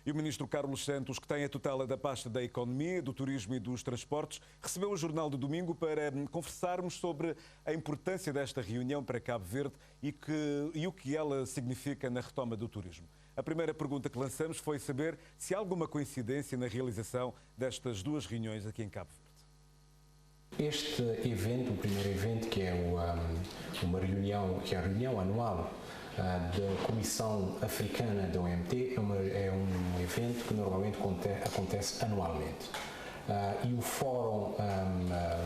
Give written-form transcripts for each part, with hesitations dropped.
E o ministro Carlos Santos, que tem a tutela da pasta da Economia, do Turismo e dos Transportes, recebeu o Jornal de Domingo para conversarmos sobre a importância desta reunião para Cabo Verde e o que ela significa na retoma do turismo. A primeira pergunta que lançamos foi saber se há alguma coincidência na realização destas duas reuniões aqui em Cabo Verde. Este evento, o primeiro evento, que é uma reunião, que é a reunião anual da Comissão Africana da OMT, é um evento que normalmente acontece anualmente. E o Fórum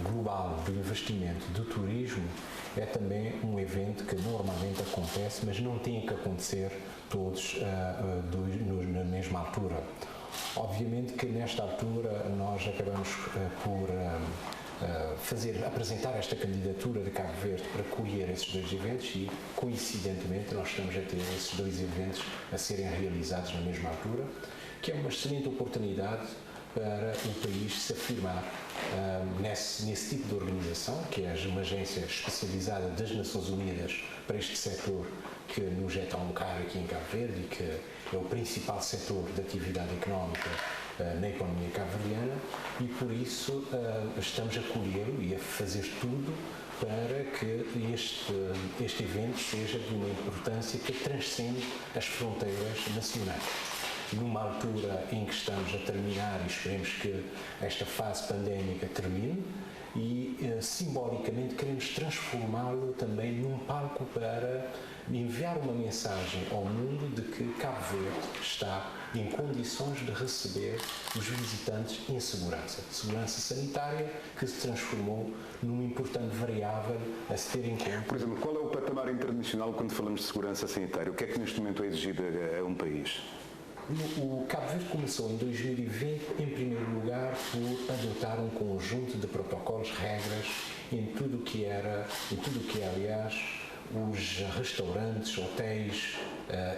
Global de Investimento do Turismo é também um evento que normalmente acontece, mas não tem que acontecer todos na mesma altura. Obviamente que nesta altura nós acabamos por apresentar esta candidatura de Cabo Verde para colher esses dois eventos e, coincidentemente, nós estamos a ter esses dois eventos a serem realizados na mesma altura, que é uma excelente oportunidade para o país se afirmar nesse tipo de organização, que é uma agência especializada das Nações Unidas para este setor que nos é tão caro aqui em Cabo Verde e que é o principal setor de atividade económica na economia cabo-verdiana, e por isso estamos a colhê-lo e a fazer tudo para que este evento seja de uma importância que transcende as fronteiras nacionais. Numa altura em que estamos a terminar e esperemos que esta fase pandémica termine, e simbolicamente queremos transformá-lo também num palco para enviar uma mensagem ao mundo de que Cabo Verde está em condições de receber os visitantes em segurança. Segurança sanitária que se transformou numa importante variável a se ter em conta. Por exemplo, qual é o patamar internacional quando falamos de segurança sanitária? O que é que neste momento é exigido a um país? O Cabo Verde começou em 2020, em primeiro lugar, por adotar um conjunto de protocolos, regras, em tudo o que é, aliás, os restaurantes, hotéis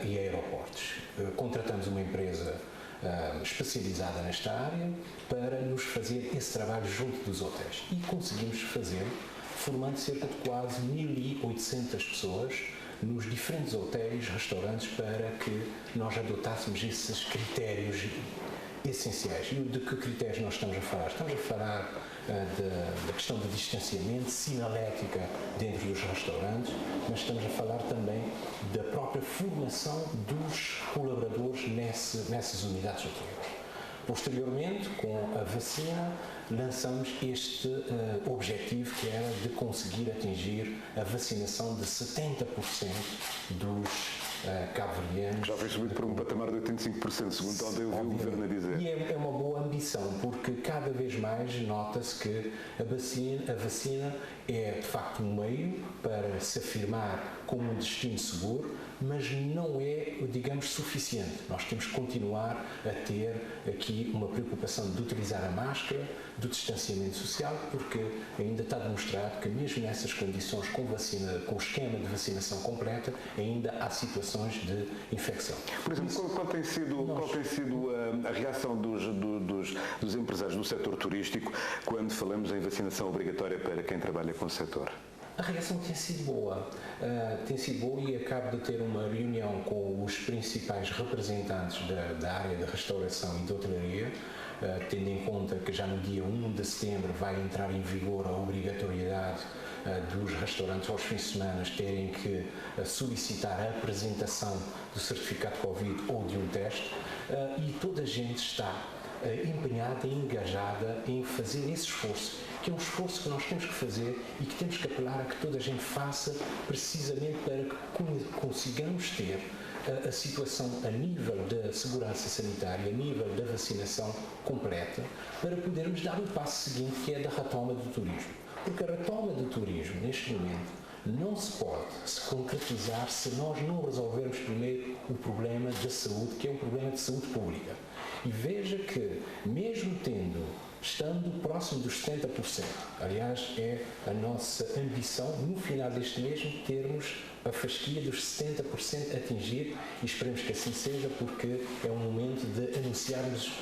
e aeroportos. Contratamos uma empresa especializada nesta área para nos fazer esse trabalho junto dos hotéis e conseguimos fazê-lo, formando cerca de quase 1.800 pessoas nos diferentes hotéis, restaurantes, para que nós adotássemos esses critérios essenciais. E de que critérios nós estamos a falar? Estamos a falar da questão do distanciamento, sinalética dentro dos restaurantes, mas estamos a falar também da própria formação dos colaboradores nessas unidades hoteleiras. Posteriormente, com a vacina, lançamos este objetivo, que era de conseguir atingir a vacinação de 70% dos cabo-verdianos. Já foi subido por um patamar de 85%, segundo ontem eu vi o Governo a dizer. E é uma boa ambição, porque cada vez mais nota-se que a vacina é, de facto, um meio para se afirmar como um destino seguro, mas não é, digamos, suficiente. Nós temos que continuar a ter aqui uma preocupação de utilizar a máscara, do distanciamento social, porque ainda está demonstrado que mesmo nessas condições com o esquema de vacinação completa, ainda há situações de infecção. Por exemplo, qual tem sido a reação dos empresários do setor turístico quando falamos em vacinação obrigatória para quem trabalha com o setor? A reação tem sido boa, e acabo de ter uma reunião com os principais representantes da área da restauração e da hotelaria, tendo em conta que já no dia 1 de setembro vai entrar em vigor a obrigatoriedade dos restaurantes aos fins de semana terem que solicitar a apresentação do certificado de Covid ou de um teste, e toda a gente está empenhada e engajada em fazer esse esforço, que é um esforço que nós temos que fazer e que temos que apelar a que toda a gente faça, precisamente para que consigamos ter a situação a nível da segurança sanitária, a nível da vacinação completa, para podermos dar o passo seguinte, que é da retoma do turismo. Porque a retoma do turismo, neste momento, não se pode se concretizar se nós não resolvermos primeiro o problema da saúde, que é um problema de saúde pública. E veja que, mesmo estando próximo dos 70%, aliás, é a nossa ambição, no final deste mês, termos a fasquia dos 70% atingir, e esperemos que assim seja, porque é um momento de anunciarmos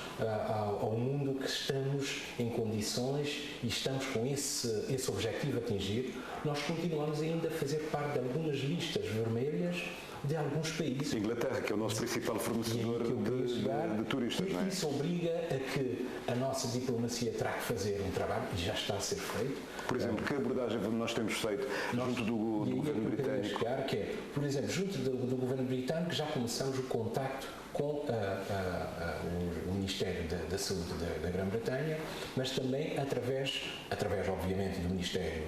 ao mundo que estamos em condições e estamos com esse objetivo a atingir. Nós continuamos ainda a fazer parte de algumas listas vermelhas de alguns países. Inglaterra, que é o nosso principal fornecedor de turistas, não é? Isso obriga a que a nossa diplomacia terá que fazer um trabalho, e já está a ser feito. Por exemplo, que abordagem nós temos feito junto do governo britânico? Que é, por exemplo, junto do governo britânico já começamos o contacto com o Ministério da Saúde da Grã-Bretanha, mas também através obviamente do Ministério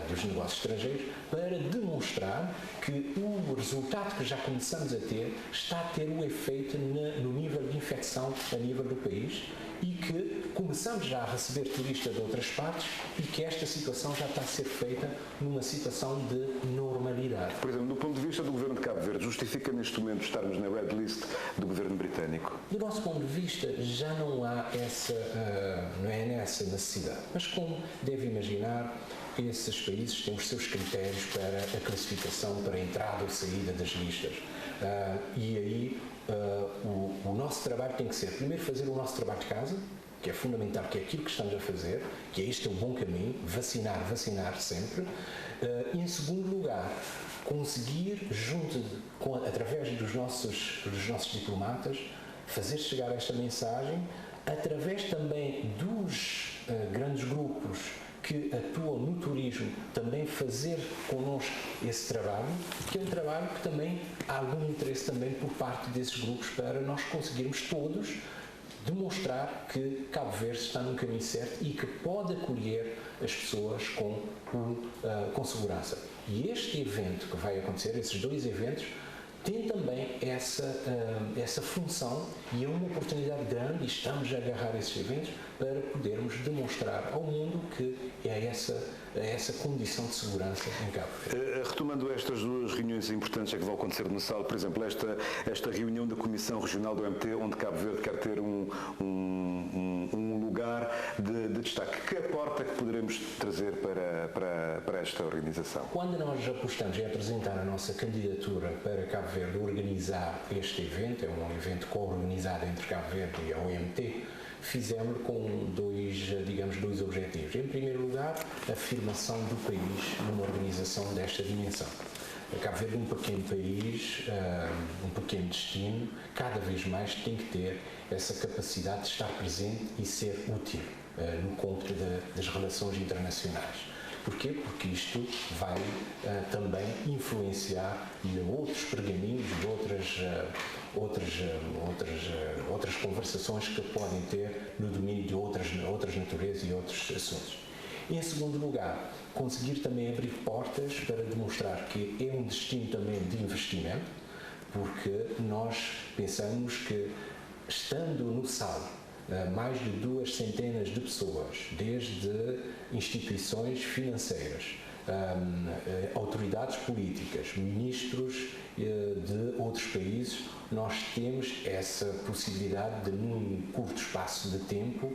dos Negócios Estrangeiros, para demonstrar que o resultado que já começamos a ter está a ter o efeito no nível de infecção a nível do país, e que começamos já a receber turistas de outras partes e que esta situação já está a ser feita numa situação de normalidade. Por exemplo, do ponto de vista do Governo de Cabo Verde, justifica neste momento estarmos na red list do Governo britânico? Do nosso ponto de vista, já não há não é nessa necessidade. Mas como deve imaginar, esses países têm os seus critérios para a classificação, para a entrada ou saída das listas. E aí o nosso trabalho tem que ser, primeiro, fazer o nosso trabalho de casa, que é fundamental, que é aquilo que estamos a fazer, que este é o bom caminho, vacinar sempre. E, em segundo lugar, conseguir, através dos nossos diplomatas, fazer chegar esta mensagem, através também dos grandes grupos que atuam no turismo, também fazer connosco esse trabalho, que é um trabalho que também há algum interesse também por parte desses grupos para nós conseguirmos todos demonstrar que Cabo Verde está no caminho certo e que pode acolher as pessoas com segurança. E este evento que vai acontecer, esses dois eventos, tem também essa função, e é uma oportunidade grande, e estamos a agarrar esses eventos para podermos demonstrar ao mundo que é essa condição de segurança em Cabo Verde. Retomando estas duas reuniões importantes que vão acontecer no SAL, por exemplo, esta reunião da Comissão Regional do OMT, onde Cabo Verde quer ter um lugar de destaque. Que aporta que poderemos trazer para esta organização? Quando nós apostamos em apresentar a nossa candidatura para Cabo Verde organizar este evento, é um evento co-organizado entre Cabo Verde e a OMT, fizemos com dois objetivos. Em primeiro lugar, a afirmação do país numa organização desta dimensão. Cabo Verde é um pequeno país, um pequeno destino, cada vez mais tem que ter essa capacidade de estar presente e ser útil no cômputo das relações internacionais. Porquê? Porque isto vai também influenciar em outros pergaminhos, outras conversações que podem ter no domínio de outras naturezas e outros assuntos. Em segundo lugar, conseguir também abrir portas para demonstrar que é um destino também de investimento, porque nós pensamos que, estando no SAL, mais de 200 de pessoas, desde instituições financeiras, autoridades políticas, ministros de outros países, nós temos essa possibilidade de, num curto espaço de tempo,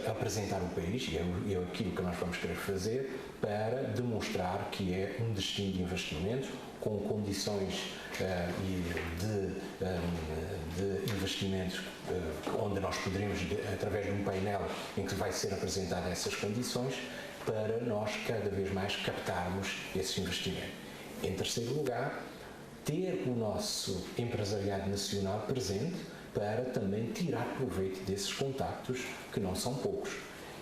apresentar o país, e é aquilo que nós vamos querer fazer, para demonstrar que é um destino de investimentos, com condições de investimentos onde nós poderemos, através de um painel em que vai ser apresentada essas condições, para nós cada vez mais captarmos esse investimento. Em terceiro lugar, ter o nosso empresariado nacional presente para também tirar proveito desses contactos, que não são poucos.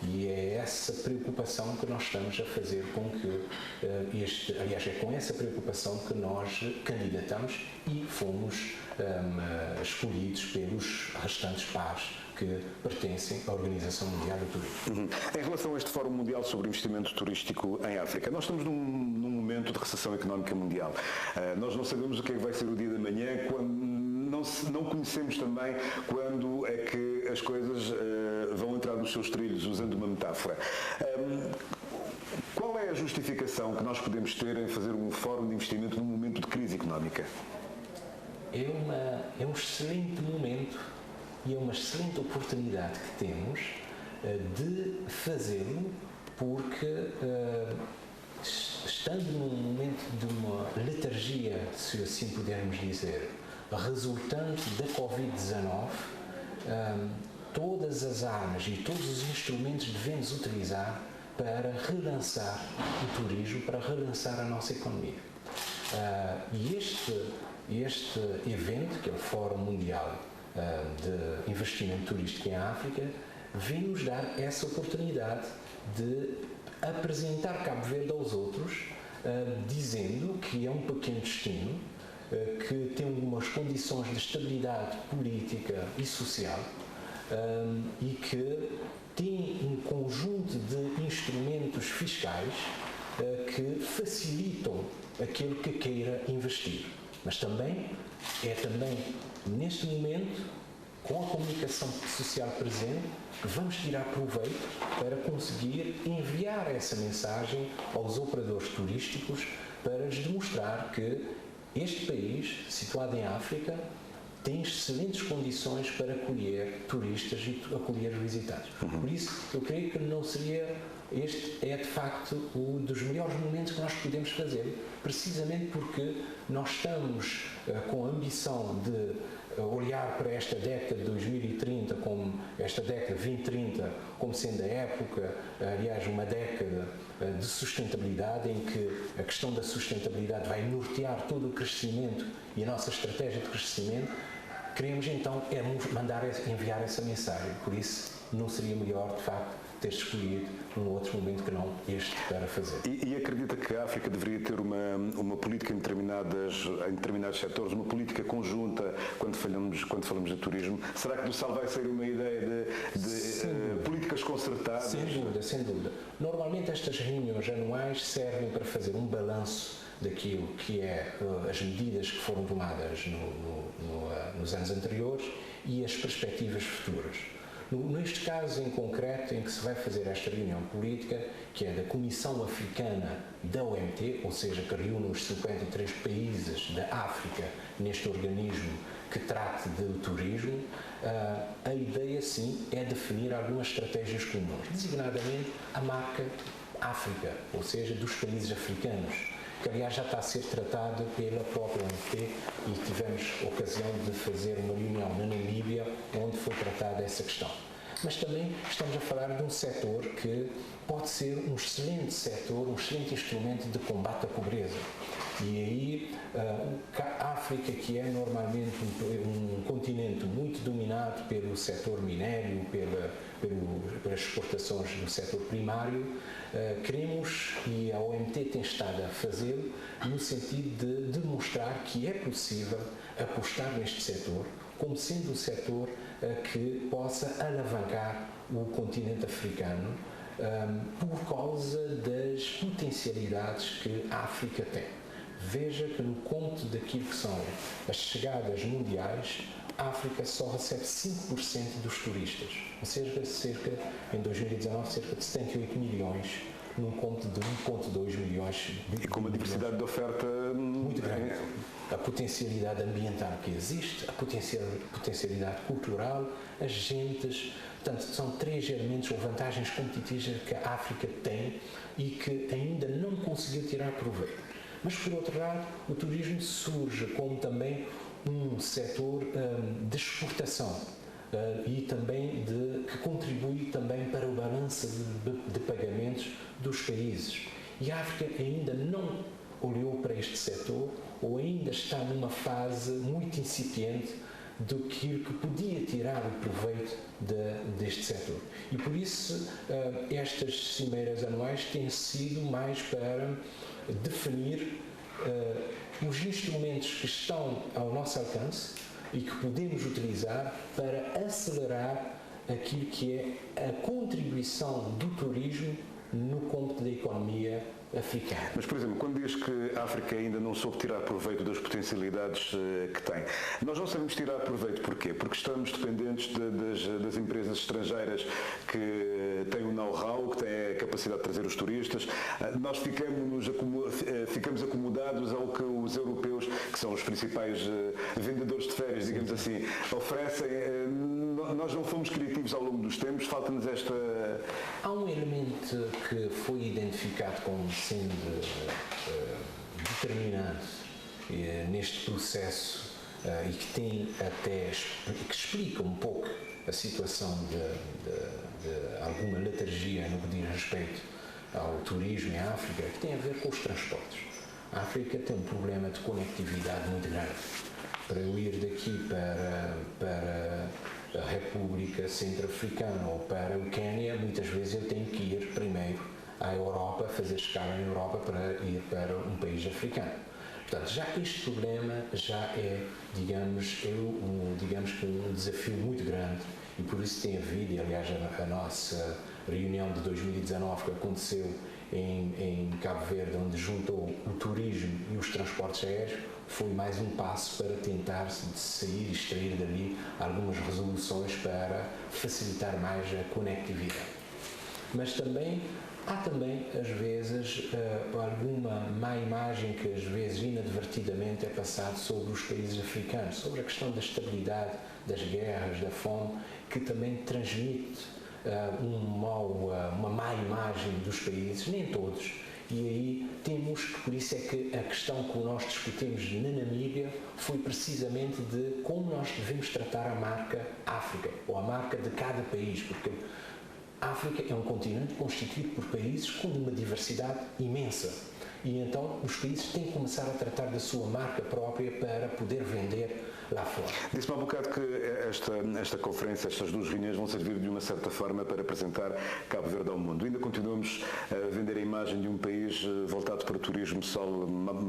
E é essa preocupação que nós estamos a fazer com que aliás, é com essa preocupação que nós candidatamos e fomos escolhidos pelos restantes pares que pertencem à Organização Mundial do Turismo. Em relação a este Fórum Mundial sobre Investimento Turístico em África, nós estamos num momento de recessão económica mundial. Nós não sabemos o que é que vai ser o dia de amanhã, não conhecemos também quando é que as coisas vão entrar nos seus trilhos, usando uma metáfora. Qual é a justificação que nós podemos ter em fazer um fórum de investimento num momento de crise económica? É um excelente momento e é uma excelente oportunidade que temos de fazê-lo, porque estando num momento de uma letargia, se assim pudermos dizer, resultante da Covid-19, todas as armas e todos os instrumentos devemos utilizar para relançar o turismo, para relançar a nossa economia. E este evento, que é o Fórum Mundial de investimento turístico em África, vem-nos dar essa oportunidade de apresentar Cabo Verde aos outros, dizendo que é um pequeno destino, que tem algumas condições de estabilidade política e social, e que tem um conjunto de instrumentos fiscais que facilitam aquele que queira investir. Mas também neste momento, com a comunicação social presente, que vamos tirar proveito para conseguir enviar essa mensagem aos operadores turísticos para lhes demonstrar que este país, situado em África, tem excelentes condições para acolher turistas e acolher visitantes. Por isso, eu creio que não seria... Este é, de facto, um dos melhores momentos que nós podemos fazer, precisamente porque nós estamos com a ambição de olhar para esta década de 2030, como esta década 2030, como sendo a época, aliás, uma década de sustentabilidade, em que a questão da sustentabilidade vai nortear todo o crescimento e a nossa estratégia de crescimento. Queremos então enviar essa mensagem. Por isso, não seria melhor, de facto, ter escolhido um outro momento que não este para fazer. E acredita que a África deveria ter uma política em determinados setores, uma política conjunta quando falamos de turismo? Será que do SAL vai sair uma ideia de políticas concertadas? Sem dúvida. Normalmente estas reuniões anuais servem para fazer um balanço daquilo que é as medidas que foram tomadas nos anos anteriores e as perspectivas futuras. Neste caso em concreto, em que se vai fazer esta reunião política, que é da Comissão Africana da OMT, ou seja, que reúne os 53 países da África neste organismo que trate do turismo, a ideia, sim, é definir algumas estratégias comuns, designadamente a marca África, ou seja, dos países africanos, que aliás já está a ser tratado pela própria OMT e tivemos ocasião de fazer uma reunião na Namíbia onde foi tratada essa questão. Mas também estamos a falar de um setor que pode ser um excelente setor, um excelente instrumento de combate à pobreza. E aí a África, que é normalmente um continente muito dominado pelo setor minério, pelas exportações do setor primário, queremos, e a OMT tem estado a fazê-lo, no sentido de demonstrar que é possível apostar neste setor como sendo um setor que possa alavancar o continente africano por causa das potencialidades que a África tem. Veja que no conto daquilo que são as chegadas mundiais, a África só recebe 5% dos turistas, ou seja, em 2019, cerca de 78 milhões, num conto de 1,2 milhões. E com uma diversidade de oferta muito grande. A potencialidade ambiental que existe, a potencialidade cultural, as gentes, portanto, são 3 elementos ou vantagens competitivas que a África tem e que ainda não conseguiu tirar proveito. Mas, por outro lado, o turismo surge como também um setor de exportação e também que contribui também para o balanço de pagamentos dos países. E a África ainda não olhou para este setor ou ainda está numa fase muito incipiente do que podia tirar o proveito deste setor. E por isso estas cimeiras anuais têm sido mais para definir os instrumentos que estão ao nosso alcance e que podemos utilizar para acelerar aquilo que é a contribuição do turismo no cômputo da economia africana. Mas, por exemplo, quando diz que a África ainda não soube tirar proveito das potencialidades que tem, nós não sabemos tirar proveito porquê? Porque estamos dependentes das empresas estrangeiras que têm o know-how, que têm a capacidade de trazer os turistas. Nós ficamos acomodados ao que os europeus, que são os principais vendedores de férias, digamos assim, oferecem. Nós não fomos criativos ao longo dos tempos, falta-nos esta... Há um elemento que foi identificado como sendo determinante neste processo e que tem até que explica um pouco a situação de alguma letargia no que diz respeito ao turismo em África, que tem a ver com os transportes. A África tem um problema de conectividade muito grande. para eu ir daqui para a República Centro-Africana ou para o Quênia, muitas vezes eu tenho que ir primeiro à Europa, fazer escala na Europa para ir para um país africano. Portanto, já este problema já é, digamos que um desafio muito grande, e por isso tem havido, e aliás a nossa reunião de 2019 que aconteceu em Cabo Verde, onde juntou o turismo e os transportes aéreos, foi mais um passo para tentar sair e extrair dali algumas resoluções para facilitar mais a conectividade. Mas há também, às vezes, alguma má imagem que, às vezes, inadvertidamente é passada sobre os países africanos, sobre a questão da estabilidade, das guerras, da fome, que também transmite uma má imagem dos países, nem todos. E aí temos que, por isso é que a questão que nós discutimos na Namíbia foi precisamente de como nós devemos tratar a marca África, ou a marca de cada país, porque a África é um continente constituído por países com uma diversidade imensa. E então os países têm que começar a tratar da sua marca própria para poder vender lá fora. Disse-me há um bocado que esta conferência, estas duas reuniões vão servir de uma certa forma para apresentar Cabo Verde ao mundo. Ainda continuamos a vender a imagem de um país voltado para o turismo, sol,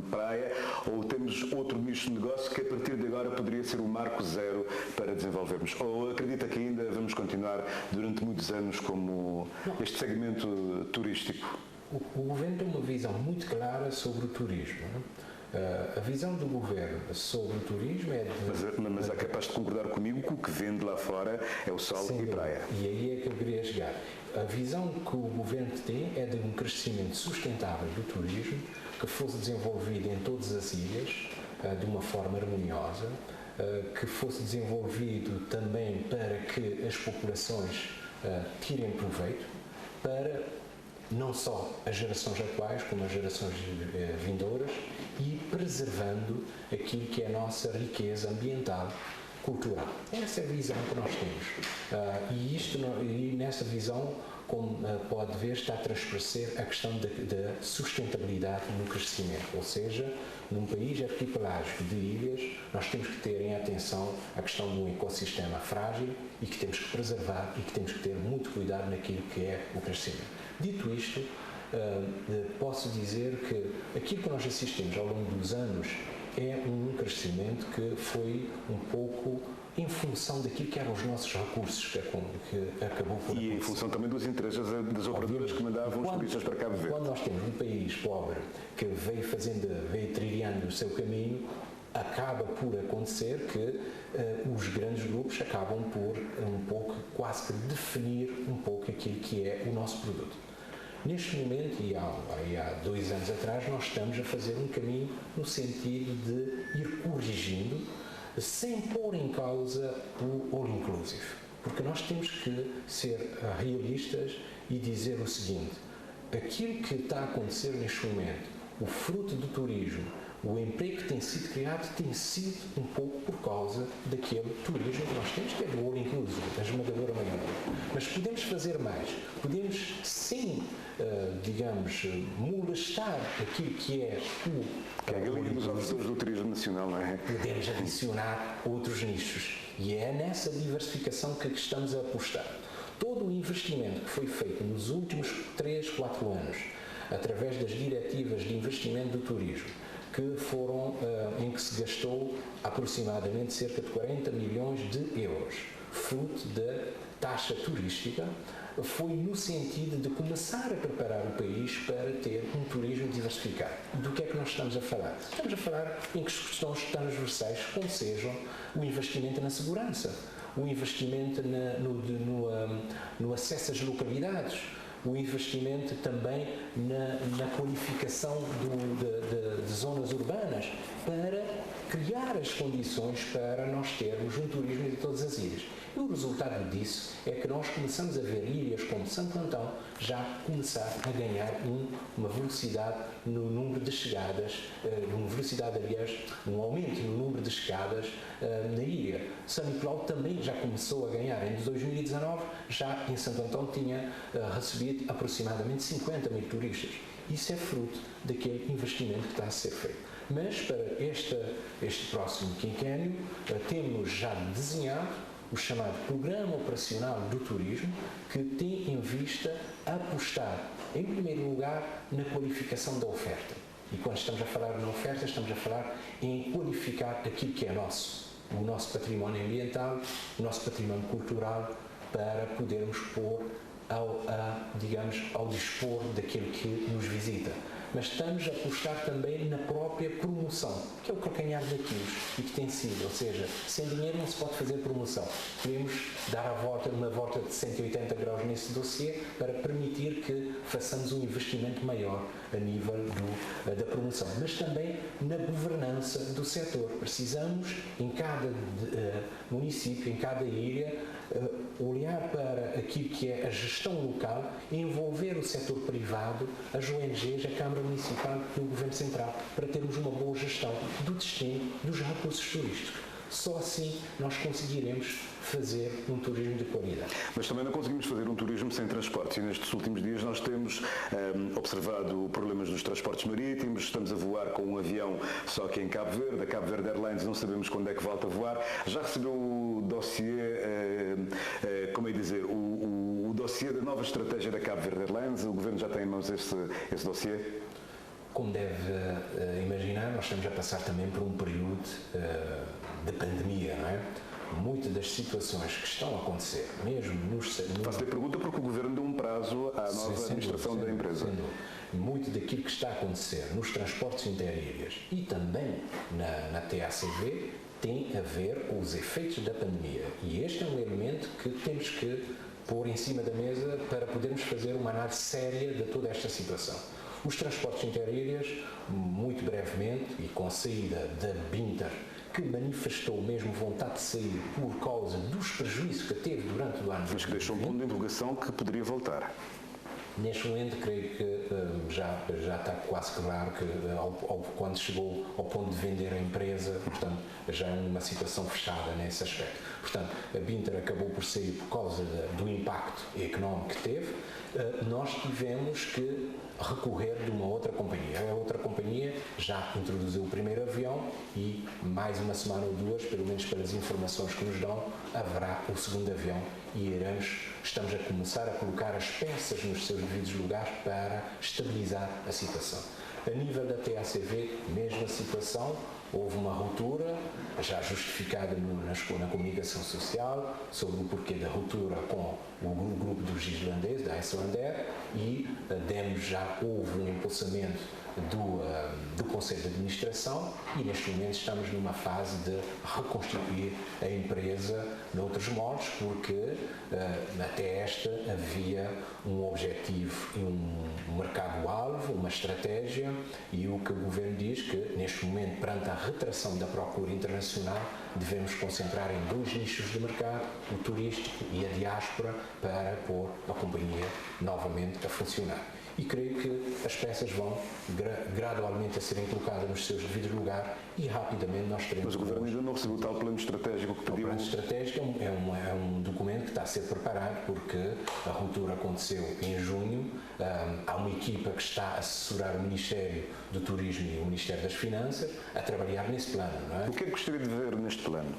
praia, ou temos outro nicho de negócio que a partir de agora poderia ser o marco zero para desenvolvermos? Ou acredita que ainda vamos continuar durante muitos anos como este segmento turístico? O governo tem uma visão muito clara sobre o turismo. A visão do governo sobre o turismo é de... Mas é capaz de concordar comigo que o que vende lá fora é o sol e praia. E aí é que eu queria chegar. A visão que o governo tem é de um crescimento sustentável do turismo que fosse desenvolvido em todas as ilhas de uma forma harmoniosa, que fosse desenvolvido também para que as populações tirem proveito, para não só as gerações atuais, como as gerações vindouras, e preservando aquilo que é a nossa riqueza ambiental, cultural. Essa é a visão que nós temos. E nessa visão, como pode ver, está a transparecer a questão da sustentabilidade no crescimento. Ou seja, num país arquipelágico de ilhas, nós temos que ter em atenção a questão de um ecossistema frágil e que temos que preservar e que temos que ter muito cuidado naquilo que é o crescimento. Dito isto, posso dizer que aquilo que nós assistimos ao longo dos anos é um crescimento que foi um pouco em função daquilo que eram os nossos recursos que acabou por acontecer. E em função também dos interesses das operadoras que mandavam os turistas para Cabo Verde. Quando nós temos um país pobre que veio trilhando o seu caminho, acaba por acontecer que os grandes grupos acabam por quase que definir um pouco aquilo que é o nosso produto. Neste momento, e há 2 anos atrás, nós estamos a fazer um caminho no sentido de ir corrigindo, sem pôr em causa o all inclusive. Porque nós temos que ser realistas e dizer o seguinte: aquilo que está a acontecer neste momento, o fruto do turismo, o emprego que tem sido criado tem sido um pouco por causa daquele turismo que nós temos, que é do all inclusive, a esmagadora maioria. Mas podemos fazer mais, podemos sim, molestar aquilo que é que é a galinha dos oferecedores do turismo nacional, não é? Podemos adicionar outros nichos. E é nessa diversificação que estamos a apostar. Todo o investimento que foi feito nos últimos 3, 4 anos, através das diretivas de investimento do turismo, em que se gastou aproximadamente cerca de 40 milhões de euros, fruto da taxa turística, foi no sentido de começar a preparar o país para ter um turismo diversificado. Do que é que nós estamos a falar? Estamos a falar em questões transversais, como sejam o investimento na segurança, o investimento no acesso às localidades, o investimento também na qualificação de zonas urbanas, para criar as condições para nós termos um turismo de todas as ilhas. E o resultado disso é que nós começamos a ver ilhas como Santo Antão já começar a ganhar uma velocidade no número de chegadas, um aumento no número de chegadas na ilha. São Nicolau também já começou a ganhar. Em 2019, já em Santo Antão tinha recebido aproximadamente 50 mil turistas. Isso é fruto daquele investimento que está a ser feito. Mas para este próximo quinquênio temos já desenhado o chamado Programa Operacional do Turismo, que tem em vista apostar, em primeiro lugar, na qualificação da oferta. E quando estamos a falar na oferta, estamos a falar em qualificar aquilo que é o nosso património ambiental, o nosso património cultural, para podermos pôr ao dispor daquele que nos visita. Mas estamos a apostar também na própria promoção, que é o calcanhar daquilo e que tem sido, ou seja, sem dinheiro não se pode fazer promoção. Queremos dar uma volta de 180 graus nesse dossiê para permitir que façamos um investimento maior a nível da promoção, mas também na governança do setor. Precisamos, em cada município, em cada ilha, olhar para aquilo que é a gestão local e envolver o setor privado, as ONGs, a Câmara Municipal e o Governo Central, para termos uma boa gestão do destino dos recursos turísticos. Só assim nós conseguiremos fazer um turismo de qualidade. Mas também não conseguimos fazer um turismo sem transportes, e nestes últimos dias nós temos observado problemas dos transportes marítimos. Estamos a voar com um avião só que em Cabo Verde, a Cabo Verde Airlines não sabemos quando é que volta a voar. Já recebeu o dossiê, o dossiê da nova estratégia da Cabo Verde Airlines? O Governo já tem em mãos esse dossiê? Como deve imaginar, nós estamos a passar também por um período de pandemia, não é? Muitas das situações que estão a acontecer, mesmo Faço-lhe a pergunta porque o Governo deu um prazo à nova administração da empresa. Muito daquilo que está a acontecer nos transportes interilhas e também na TACV tem a ver com os efeitos da pandemia. E este é um elemento que temos que pôr em cima da mesa para podermos fazer uma análise séria de toda esta situação. Os transportes interilhas, muito brevemente, e com a saída da Binter, que manifestou mesmo vontade de sair por causa dos prejuízos que teve durante o ano. Mas que deixou um ponto de interrogação que poderia voltar. Neste momento, creio que já está quase claro que quando chegou ao ponto de vender a empresa, portanto, já é uma situação fechada nesse aspecto. Portanto, a Binter acabou por sair por causa do impacto económico que teve. Nós tivemos que recorrer de uma outra companhia. A outra companhia já introduziu o primeiro avião e mais uma semana ou duas, pelo menos pelas informações que nos dão, haverá o segundo avião e estamos a começar a colocar as peças nos seus devidos lugares para estabilizar a situação. A nível da TACV, mesma situação, houve uma ruptura, já justificada na comunicação social, sobre o porquê da ruptura com o grupo dos islandeses, da Icelandair, e houve um impulsamento do Conselho de Administração e neste momento estamos numa fase de reconstituir a empresa noutros moldes, porque até havia um objetivo e um mercado-alvo, uma estratégia, e o que o Governo diz que neste momento, perante a retração da procura internacional, devemos concentrar em dois nichos de mercado, o turístico e a diáspora, para pôr a companhia novamente a funcionar. E creio que as peças vão gradualmente a serem colocadas nos seus devidos lugares e rapidamente nós teremos... Mas o Governo ainda não recebeu o tal plano estratégico que pediu? O plano estratégico é um documento que está a ser preparado porque a ruptura aconteceu em junho. Há uma equipa que está a assessorar o Ministério do Turismo e o Ministério das Finanças a trabalhar nesse plano, não é? O que é que gostaria de ver neste plano?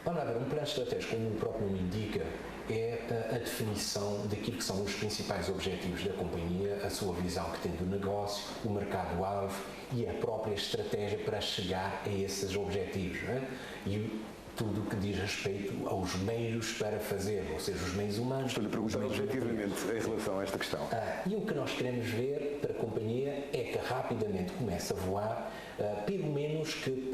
Vamos lá ver, um plano estratégico, como o próprio nome indica, é a definição daquilo que são os principais objetivos da companhia, a sua visão que tem do negócio, o mercado-alvo e a própria estratégia para chegar a esses objetivos, não é? E tudo o que diz respeito aos meios para fazer, ou seja, os meios humanos. Estou-lhe a perguntar objetivamente em relação a esta questão. E o que nós queremos ver para a companhia é que rapidamente comece a voar, pelo menos que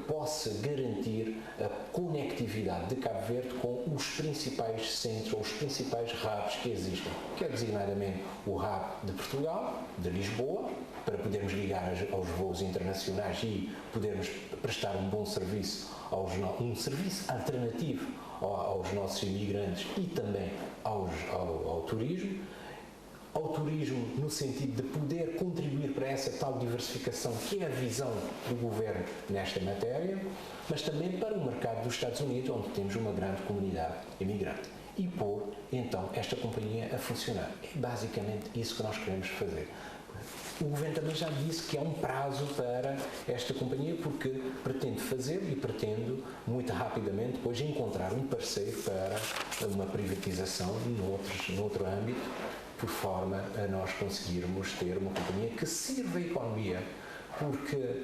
possa garantir a conectividade de Cabo Verde com os principais centros, ou os principais hubs que existem, que é designadamente o hub de Portugal, de Lisboa, para podermos ligar aos voos internacionais e podermos prestar um bom serviço, um serviço alternativo aos nossos imigrantes e também ao turismo. Ao turismo no sentido de poder contribuir para essa tal diversificação que é a visão do Governo nesta matéria, mas também para o mercado dos Estados Unidos, onde temos uma grande comunidade imigrante. E pôr, então, esta companhia a funcionar. É basicamente isso que nós queremos fazer. o Governo também já disse que há um prazo para esta companhia, porque pretende fazer e pretende, muito rapidamente, depois encontrar um parceiro para uma privatização noutro âmbito, por forma a nós conseguirmos ter uma companhia que sirva a economia, porque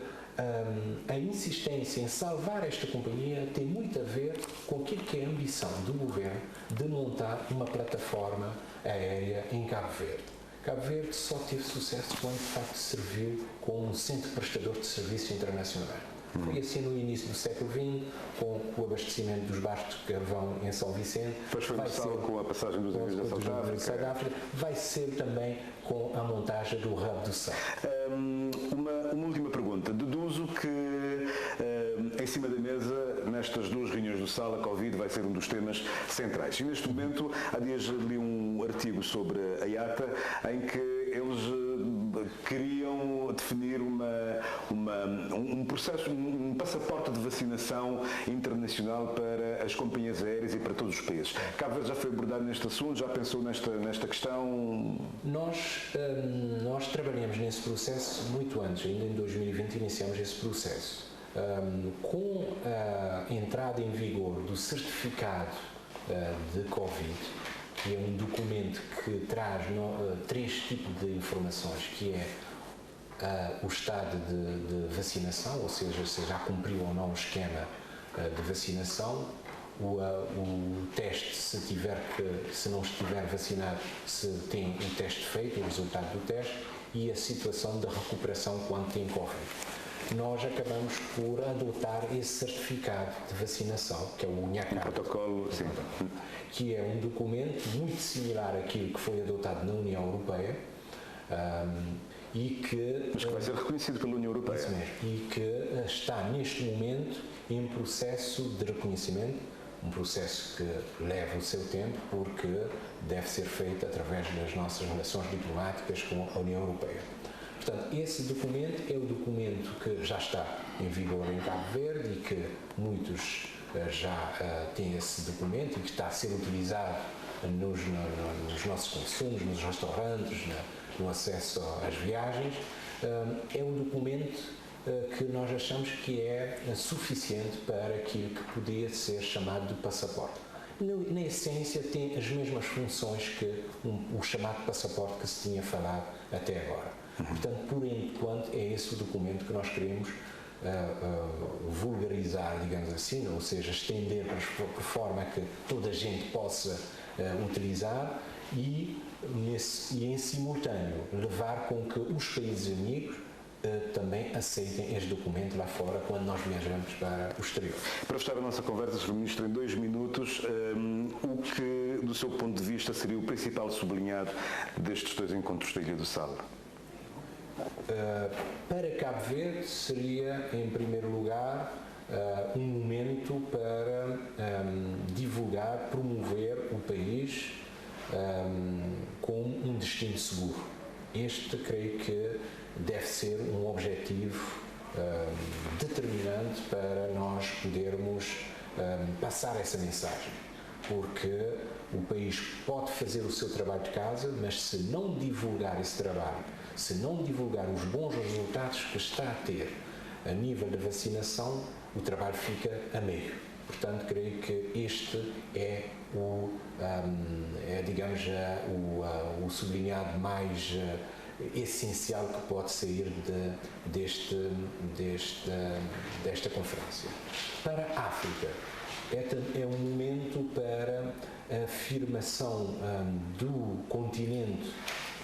a insistência em salvar esta companhia tem muito a ver com aquilo que é a ambição do Governo de montar uma plataforma aérea em Cabo Verde. Cabo Verde só teve sucesso quando, de facto, serviu como um centro prestador de serviços internacionais. Foi assim no início do século XX, com o abastecimento dos barcos de carvão em São Vicente. Depois foi no Sal com a passagem dos aviões da South África. Vai ser também com a montagem do Hub do Sal. Uma última pergunta. Deduzo que em cima da mesa, nestas duas reuniões do Sal, a Covid vai ser um dos temas centrais. E neste momento, há dias li um artigo sobre a IATA em que eles queriam definir um processo, um passaporte de vacinação internacional para as companhias aéreas e para todos os países. Cabo Verde já foi abordado neste assunto? Já pensou nesta questão? Nós trabalhamos nesse processo muito antes, ainda em 2020 iniciamos esse processo. Com a entrada em vigor do certificado de Covid, que é um documento que traz três tipos de informações, que é o estado de vacinação, ou seja, se já cumpriu ou não o esquema de vacinação, o teste, se não estiver vacinado, se tem o teste feito, o resultado do teste, e a situação da recuperação quando tem Covid. Nós acabamos por adotar esse certificado de vacinação, que é o UNHACAT. Protocolo, sim. Que é um documento muito similar àquilo que foi adotado na União Europeia mas que vai ser reconhecido pela União Europeia. Isso mesmo, e que está neste momento em processo de reconhecimento, um processo que leva o seu tempo, porque deve ser feito através das nossas relações diplomáticas com a União Europeia. Portanto, esse documento é o documento que já está em vigor em Cabo Verde e que muitos já têm esse documento e que está a ser utilizado nos nossos consumos, nos restaurantes, no acesso às viagens. É um documento que nós achamos que é suficiente para aquilo que podia ser chamado de passaporte. Na essência, tem as mesmas funções que o chamado passaporte que se tinha falado até agora. Portanto, por enquanto, é esse o documento que nós queremos vulgarizar, digamos assim, ou seja, estender por forma que toda a gente possa utilizar e em simultâneo, levar com que os países amigos também aceitem este documento lá fora quando nós viajamos para o exterior. Para fechar a nossa conversa, Sr. Ministro, em 2 minutos, o que, do seu ponto de vista, seria o principal sublinhado destes 2 encontros da Ilha do Sal? Para Cabo Verde seria, em primeiro lugar, um momento para divulgar, promover o país como um destino seguro. Este, creio que, deve ser um objetivo determinante para nós podermos passar essa mensagem, porque o país pode fazer o seu trabalho de casa, mas se não divulgar esse trabalho, se não divulgar os bons resultados que está a ter a nível da vacinação, o trabalho fica a meio. Portanto, creio que este é o sublinhado mais essencial que pode sair desta conferência. Para a África, é um momento para a afirmação do continente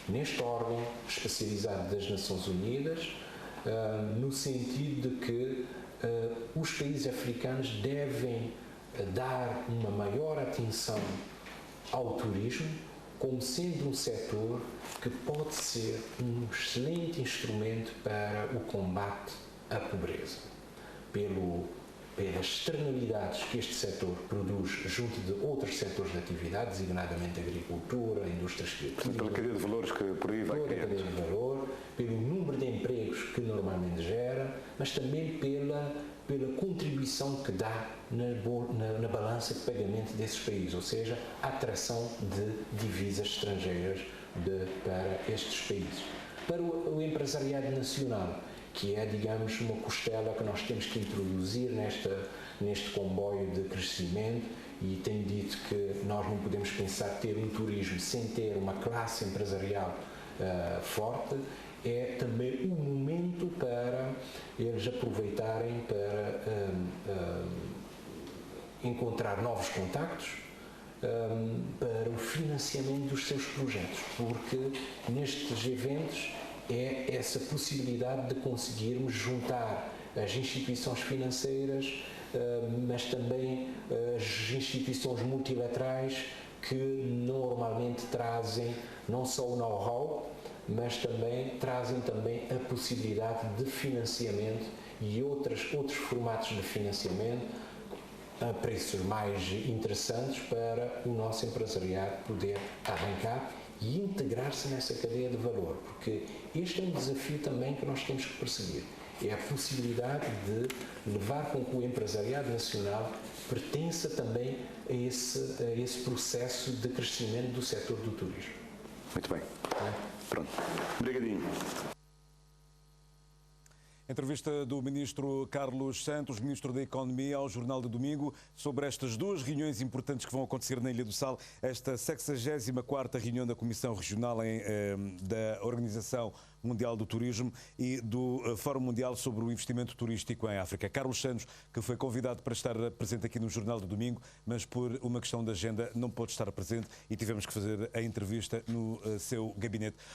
neste órgão especializado das Nações Unidas, no sentido de que os países africanos devem dar uma maior atenção ao turismo como sendo um setor que pode ser um excelente instrumento para o combate à pobreza, pelas externalidades que este setor produz junto de outros setores de atividade, designadamente a agricultura, a indústria criativa. Pela cadeia de valores que por aí vai criando. Pela cadeia de valor, pelo número de empregos que normalmente gera, mas também pela contribuição que dá na balança de pagamento desses países, ou seja, a atração de divisas estrangeiras para estes países. para o empresariado nacional, que é, digamos, uma costela que nós temos que introduzir neste comboio de crescimento, e tenho dito que nós não podemos pensar ter um turismo sem ter uma classe empresarial forte. É também um momento para eles aproveitarem para encontrar novos contactos para o financiamento dos seus projetos, porque nestes eventos é essa possibilidade de conseguirmos juntar as instituições financeiras, mas também as instituições multilaterais que normalmente trazem não só o know-how, mas também trazem também a possibilidade de financiamento e outros formatos de financiamento a preços mais interessantes para o nosso empresariado poder arrancar e integrar-se nessa cadeia de valor, porque este é um desafio também que nós temos que perseguir. É a possibilidade de levar com que o empresariado nacional pertença também a esse processo de crescimento do setor do turismo. Muito bem. Pronto. Obrigadinho. Entrevista do Ministro Carlos Santos, Ministro da Economia, ao Jornal de Domingo, sobre estas duas reuniões importantes que vão acontecer na Ilha do Sal. Esta 64ª reunião da Comissão Regional da Organização Mundial do Turismo e do Fórum Mundial sobre o Investimento Turístico em África. Carlos Santos, que foi convidado para estar presente aqui no Jornal de Domingo, mas por uma questão de agenda não pôde estar presente e tivemos que fazer a entrevista no seu gabinete.